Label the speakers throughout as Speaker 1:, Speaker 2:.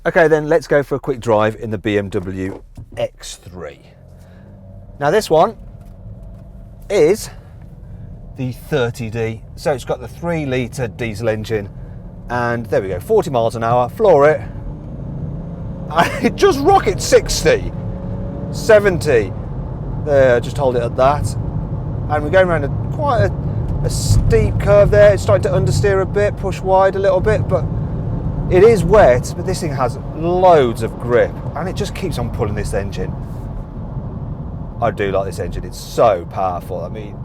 Speaker 1: Okay, then let's go for a quick drive in the BMW X3. Now this one is the 30D, so it's got the 3-litre diesel engine, and there we go, 40 miles an hour, floor it, and it just rockets 60, 70, there, just hold it at that, and we're going around quite a steep curve there. It's starting to understeer a bit, push wide a little bit, but it is wet, but this thing has loads of grip, and it just keeps on pulling this engine. I do like this engine, it's so powerful. I mean,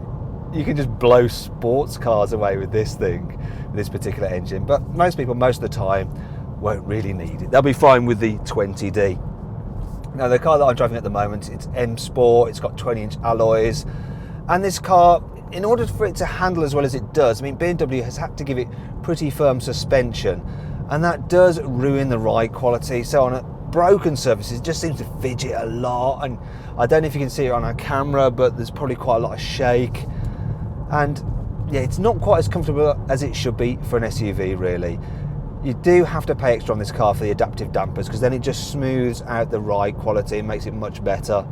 Speaker 1: you can just blow sports cars away with this thing, this particular engine, but most people, most of the time, won't really need it. They'll be fine with the 20D. Now, the car that I'm driving at the moment, it's M Sport, it's got 20-inch alloys, and this car, in order for it to handle as well as it does, I mean, BMW has had to give it pretty firm suspension, and that does ruin the ride quality. So on a broken surfaces, it just seems to fidget a lot, and I don't know if you can see it on our camera, but there's probably quite a lot of shake. And yeah, it's not quite as comfortable as it should be for an SUV, really. You do have to pay extra on this car for the adaptive dampers, because then it just smooths out the ride quality and makes it much better.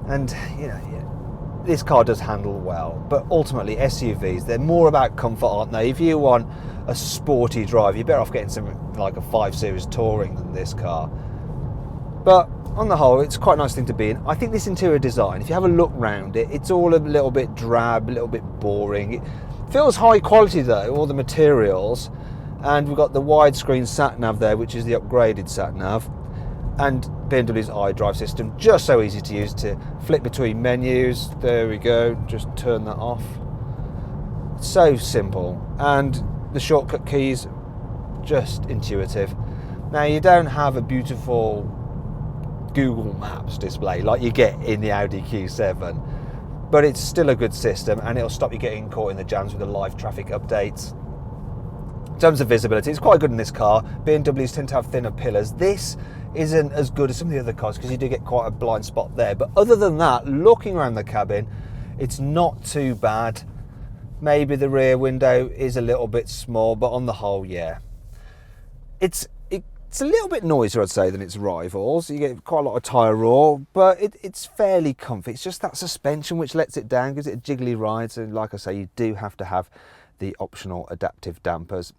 Speaker 1: And you know, yeah, this car does handle well, but ultimately SUVs, they're more about comfort, aren't they? If you want a sporty drive, you're better off getting something like a 5 Series Touring than this car. But on the whole, it's quite a nice thing to be in. I think this interior design, if you have a look round it, it's all a little bit drab, a little bit boring. It feels high quality though, all the materials. And we've got the widescreen Sat-Nav there, which is the upgraded Sat-Nav. And BMW's iDrive system, just so easy to use to flip between menus. There we go, just turn that off. So simple. And the shortcut keys, just intuitive. Now, you don't have a beautiful Google Maps display like you get in the Audi Q7, but it's still a good system, and it'll stop you getting caught in the jams with the live traffic updates. In terms of visibility, it's quite good in this car. BMWs tend to have thinner pillars. This isn't as good as some of the other cars because you do get quite a blind spot there, but other than that, looking around the cabin, it's not too bad. Maybe the rear window is a little bit small, but on the whole, yeah. It's a little bit noisier, I'd say, than its rivals. You get quite a lot of tyre roar, but it's fairly comfy. It's just that suspension which lets it down, gives it a jiggly ride. So like I say, you do have to have the optional adaptive dampers.